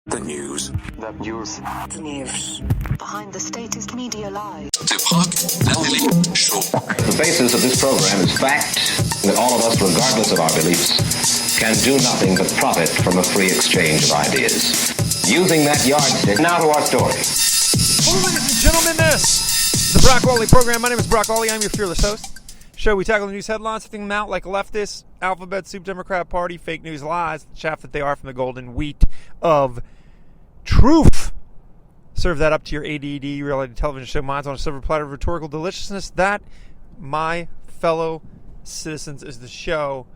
The news. The news. The news. Behind the statist media lies. La télé show. The basis of this program is fact that all of us, regardless of our beliefs, can do nothing but profit from a free exchange of ideas. Using that yardstick, now to our story. Well, ladies and gentlemen, this is the Brock Wally program. My name is Brock Wally. I'm your fearless host. Show we tackle the news headlines, sifting them out like leftists, alphabet soup, Democrat Party, fake news lies, the chaff that they are from the golden wheat of truth. Serve that up to your ADD reality television show minds on a silver platter of rhetorical deliciousness. That, my fellow citizens, is the show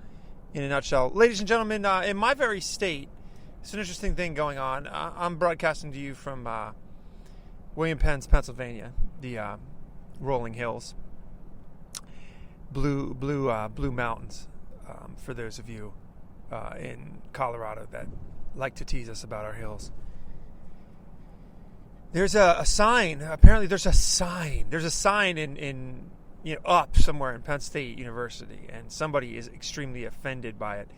in a nutshell. Ladies and gentlemen, in my very state, it's an interesting thing going on. I'm broadcasting to you from William Penn's Pennsylvania, the rolling hills. Blue mountains, for those of you in Colorado that like to tease us about our hills. There's a sign. Apparently, there's a sign. There's a sign in up somewhere in Penn State University, and somebody is extremely offended by it.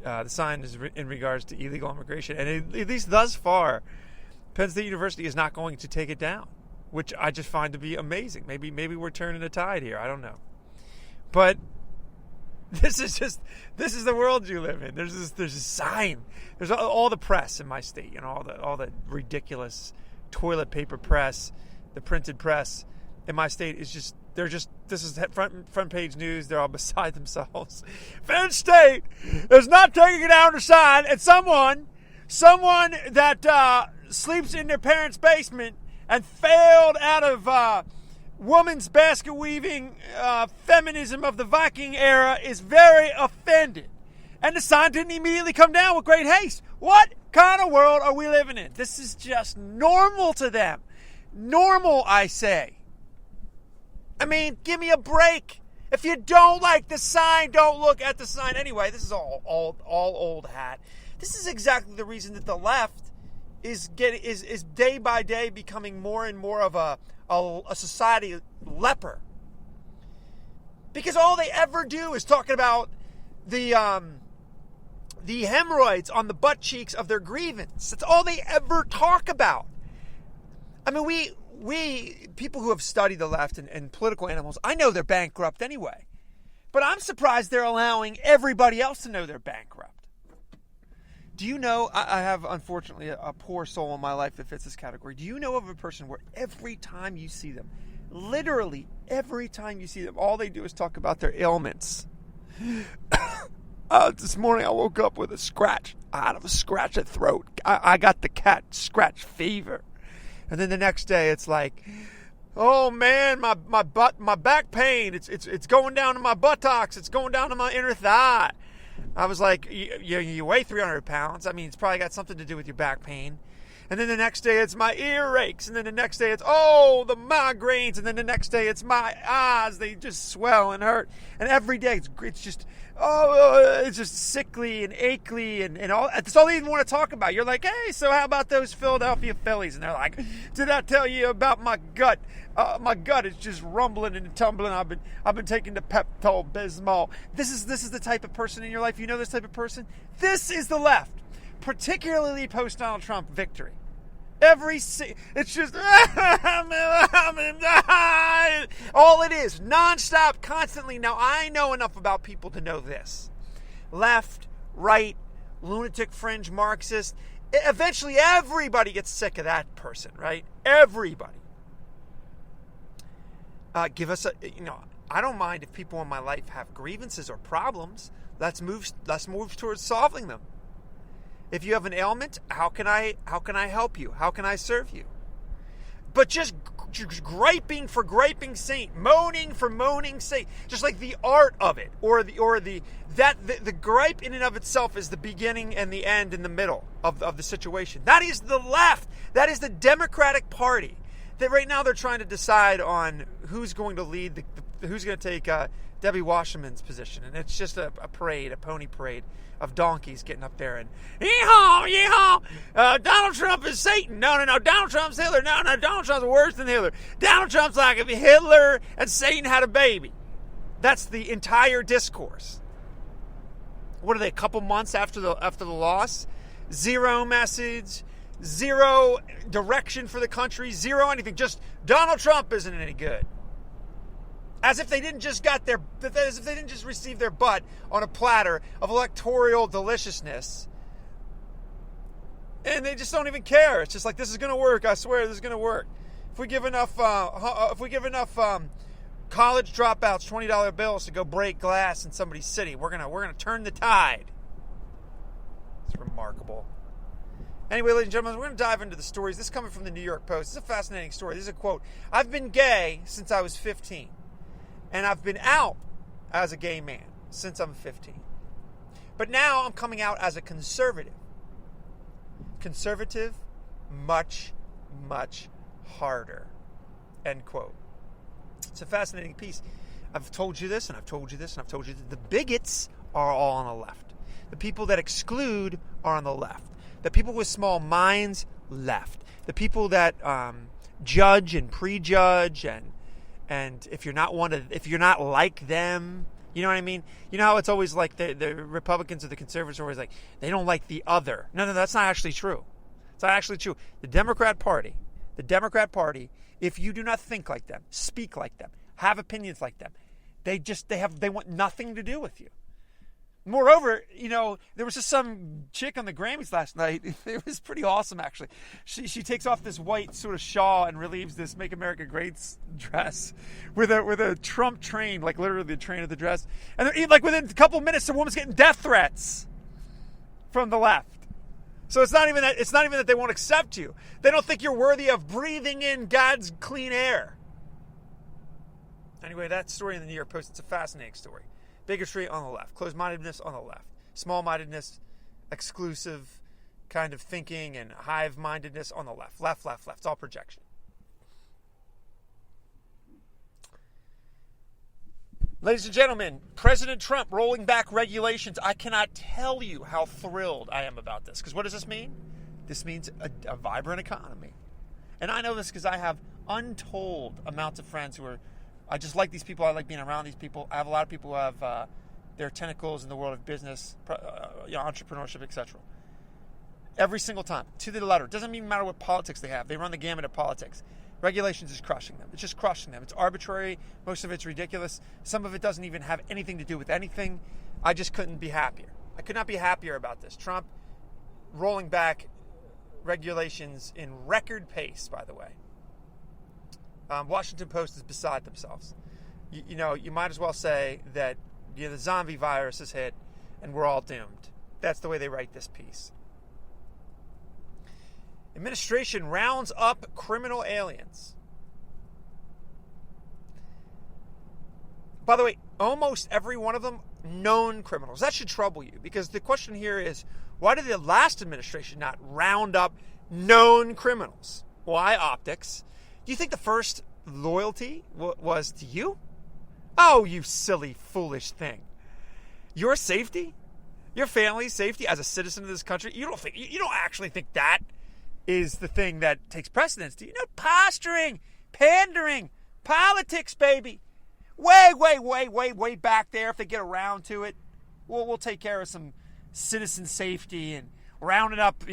The sign is in regards to illegal immigration, and at least thus far, Penn State University is not going to take it down, which I just find to be amazing. Maybe we're turning the tide here. I don't know. But this is the world you live in. There's a sign. There's all the press in my state, all the ridiculous toilet paper press, the printed press in my state is this is front page news. They're all beside themselves. Penn State is not taking down the sign, and someone that sleeps in their parents' basement and failed out of woman's basket weaving feminism of the Viking era is very offended. And the sign didn't immediately come down with great haste. What kind of world are we living in? This is just normal to them. Normal, I say. I mean, give me a break. If you don't like the sign, don't look at the sign. Anyway, this is all old hat. This is exactly the reason that the left is day by day becoming more and more of a society leper, because all they ever do is talking about the hemorrhoids on the butt cheeks of their grievance. That's all they ever talk about. I mean, we people who have studied the left and political animals, I know they're bankrupt anyway, but I'm surprised they're allowing everybody else to know they're bankrupt. Do you know, I have, unfortunately, a poor soul in my life that fits this category. Do you know of a person where every time you see them, literally every time you see them, all they do is talk about their ailments? This morning I woke up with a scratch. I had a scratched throat. I got the cat scratch fever. And then the next day it's like, oh man, my back pain. It's going down to my buttocks. It's going down to my inner thigh. I was like, you weigh 300 pounds. I mean, it's probably got something to do with your back pain. And then the next day, it's my ear aches. And then the next day, it's, the migraines. And then the next day, it's my eyes. They just swell and hurt. And every day, it's just sickly and achy and all. That's all they even want to talk about. You're like, hey, so how about those Philadelphia Phillies? And they're like, did I tell you about my gut? My gut is just rumbling and tumbling. I've been taking the Pepto-Bismol. This is the type of person in your life. You know this type of person? This is the left, particularly post Donald Trump victory. It's just all it is, nonstop, constantly. Now I know enough about people to know this: left, right, lunatic, fringe, Marxist. Eventually, everybody gets sick of that person, right? Everybody. Give us I don't mind if people in my life have grievances or problems. Let's move towards solving them. If you have an ailment, how can I help you? How can I serve you? But just griping for griping's sake, moaning for moaning's sake, just like the art of it, or the gripe in and of itself is the beginning and the end and the middle of the situation. That is the left. That is the Democratic Party. That right now they're trying to decide on who's going to lead, who's going to take Debbie Wasserman's position. And it's just a pony parade of donkeys getting up there and, yee-haw, yee-haw, Donald Trump is Satan. No, Donald Trump's Hitler. No, Donald Trump's worse than Hitler. Donald Trump's like if Hitler and Satan had a baby. That's the entire discourse. What are they, a couple months after the loss? Zero message. zero direction for the country, zero anything. Just Donald Trump isn't any good. As if they didn't just receive their butt on a platter of electoral deliciousness. And they just don't even care. It's just like, this is going to work. I swear, this is going to work. If we give enough college dropouts $20 bills to go break glass in somebody's city, we're gonna turn the tide. It's remarkable. Anyway, ladies and gentlemen, we're going to dive into the stories. This is coming from the New York Post. This is a fascinating story. This is a quote. I've been gay since I was 15. And I've been out as a gay man since I'm 15. But now I'm coming out as a conservative. Conservative, much, much harder. End quote. It's a fascinating piece. I've told you this, and I've told you this, and I've told you that the bigots are all on the left. The people that exclude are on the left. The people with small minds, left. The people that judge and prejudge, and if you're not like them, you know what I mean? You know how it's always like the Republicans or the conservatives are always like, they don't like the other. No, that's not actually true. It's not actually true. The Democrat Party, if you do not think like them, speak like them, have opinions like them, they want nothing to do with you. Moreover, there was just some chick on the Grammys last night. It was pretty awesome, actually. She takes off this white sort of shawl and relieves this "Make America Great" dress with a Trump train, like literally the train of the dress. And like within a couple of minutes, the woman's getting death threats from the left. So it's not even that they won't accept you. They don't think you're worthy of breathing in God's clean air. Anyway, that story in the New York Post, it's a fascinating story. Bigotry on the left. Closed-mindedness on the left. Small-mindedness, exclusive kind of thinking and hive-mindedness on the left. Left. It's all projection. Ladies and gentlemen, President Trump rolling back regulations. I cannot tell you how thrilled I am about this. Because what does this mean? This means a vibrant economy. And I know this because I have untold amounts of friends who are... I just like these people. I like being around these people. I have a lot of people who have their tentacles in the world of business, entrepreneurship, etc. Every single time, to the letter. It doesn't even matter what politics they have. They run the gamut of politics. Regulations is crushing them. It's just crushing them. It's arbitrary. Most of it's ridiculous. Some of it doesn't even have anything to do with anything. I just couldn't be happier. I could not be happier about this. Trump rolling back regulations in record pace, by the way. Washington Post is beside themselves. You might as well say that the zombie virus has hit and we're all doomed. That's the way they write this piece. Administration rounds up criminal aliens. By the way, almost every one of them known criminals. That should trouble you, because the question here is, why did the last administration not round up known criminals? Why optics? Do you think the first loyalty was to you? Oh, you silly, foolish thing. Your safety? Your family's safety as a citizen of this country? You don't actually think that is the thing that takes precedence, do you? Posturing, pandering, politics, baby. Way back there, if they get around to it, we'll take care of some citizen safety and rounding up,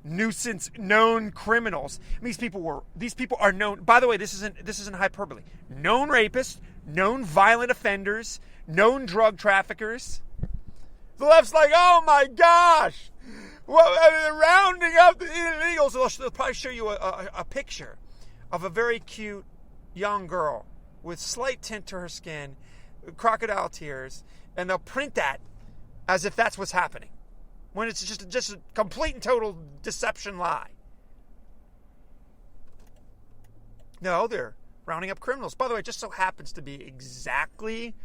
nuisance known criminals. These people are known. By the way, this isn't hyperbole. Known rapists, known violent offenders, known drug traffickers. The left's like, oh my gosh, they're rounding up the illegals. They'll probably show you a picture of a very cute young girl with slight tint to her skin, crocodile tears, and they'll print that as if that's what's happening, when it's just a complete and total deception lie. No, they're rounding up criminals. By the way, it just so happens to be exactly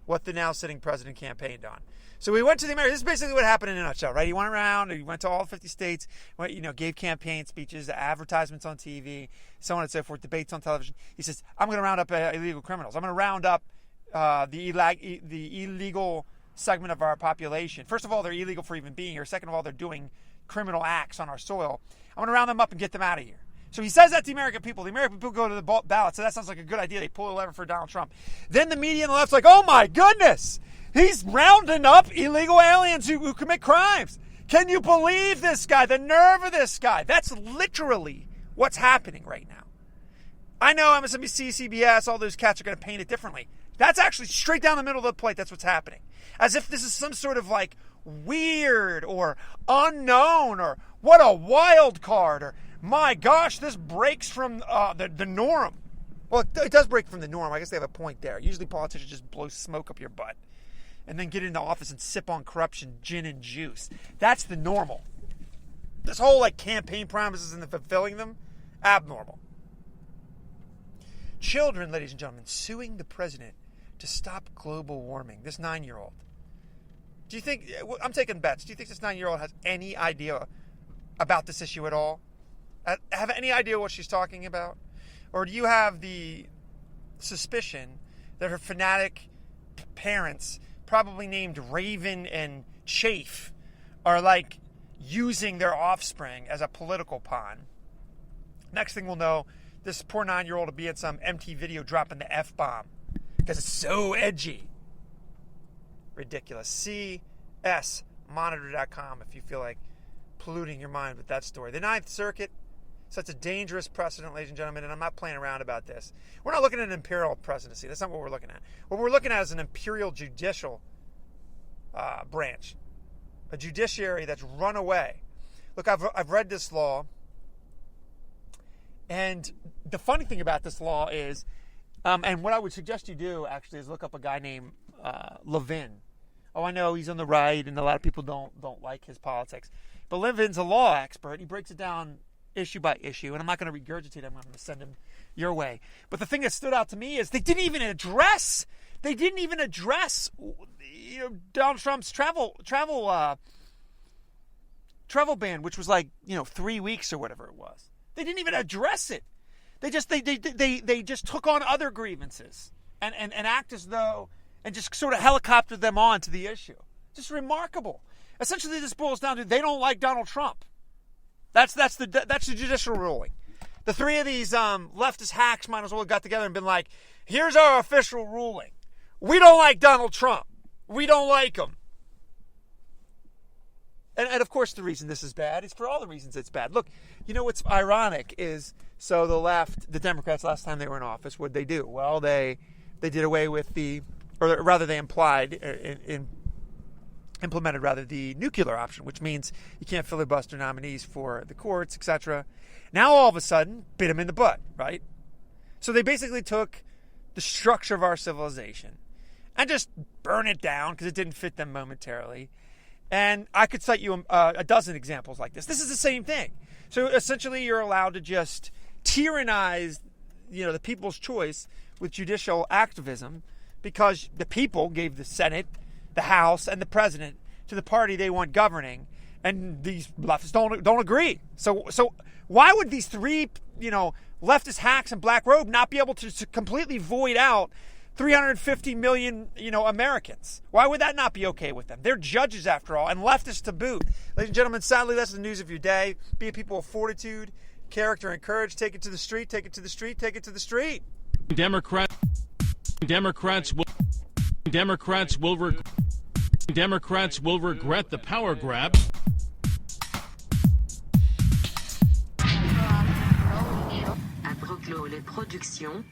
what the now sitting president campaigned on. So we went to the Americas. This is basically what happened in a nutshell, right? He went around, he went to all 50 states, gave campaign speeches, advertisements on TV, so on and so forth, debates on television. He says, I'm going to round up illegal criminals. I'm going to round up the illegal segment of our population. First of all, they're illegal for even being here. Second of all, they're doing criminal acts on our soil. I'm going to round them up and get them out of here. So he says that to the American people. The American people go to the ballot. So that sounds like a good idea. They pull a lever for Donald Trump. Then the media and the left's like, oh my goodness, he's rounding up illegal aliens who commit crimes. Can you believe this guy? The nerve of this guy. That's literally what's happening right now. I know MSNBC, CBS, all those cats are going to paint it differently. That's actually straight down the middle of the plate. That's what's happening. As if this is some sort of like weird or unknown or what a wild card or my gosh, this breaks from the norm. Well, it does break from the norm. I guess they have a point there. Usually politicians just blow smoke up your butt and then get into office and sip on corruption, gin and juice. That's the normal. This whole like campaign promises and the fulfilling them, abnormal. Children, ladies and gentlemen, suing the president to stop global warming. This 9-year-old. Do you think, I'm taking bets, do you think this 9-year-old has any idea about this issue at all? Have any idea what she's talking about? Or do you have the suspicion that her fanatic parents, probably named Raven and Chafe, are like using their offspring as a political pawn? Next thing we'll know, this poor 9-year-old will be in some empty video dropping the F-bomb because it's so edgy. Ridiculous. CSmonitor.com if you feel like polluting your mind with that story. The Ninth Circuit sets a dangerous precedent, ladies and gentlemen, and I'm not playing around about this. We're not looking at an imperial presidency. That's not what we're looking at. What we're looking at is an imperial judicial branch, a judiciary that's run away. Look, I've read this law. And the funny thing about this law is, and what I would suggest you do actually is look up a guy named Levin. Oh, I know he's on the right, and a lot of people don't like his politics. But Levin's a law expert. He breaks it down issue by issue, and I'm not going to regurgitate him. I'm going to send him your way. But the thing that stood out to me is they didn't even address Donald Trump's travel ban, which was like 3 weeks or whatever it was. They didn't even address it. They just took on other grievances and act as though and just sort of helicoptered them on to the issue. Just remarkable. Essentially, this boils down to they don't like Donald Trump. That's the judicial ruling. The three of these leftist hacks might as well have got together and been like, "Here's our official ruling. We don't like Donald Trump. We don't like him." And of course, the reason this is bad is for all the reasons it's bad. Look, what's ironic is, so the left, the Democrats, last time they were in office, what'd they do? Well, they did away with they implemented the nuclear option, which means you can't filibuster nominees for the courts, etc. Now, all of a sudden, bit them in the butt, right? So they basically took the structure of our civilization and just burn it down because it didn't fit them momentarily. And I could cite you a dozen examples like this. This is the same thing. So essentially, you're allowed to just tyrannize, the people's choice with judicial activism because the people gave the Senate, the House, and the president to the party they want governing, and these leftists don't agree. So why would these three, leftist hacks in black robe not be able to completely void out 350 million, Americans? Why would that not be okay with them? They're judges, after all, and leftists to boot. Ladies and gentlemen, sadly, that's the news of your day. Be a people of fortitude, character, and courage. Take it to the street. Take it to the street. Take it to the street. Democrats will regret the power grab. À Broclo, les productions.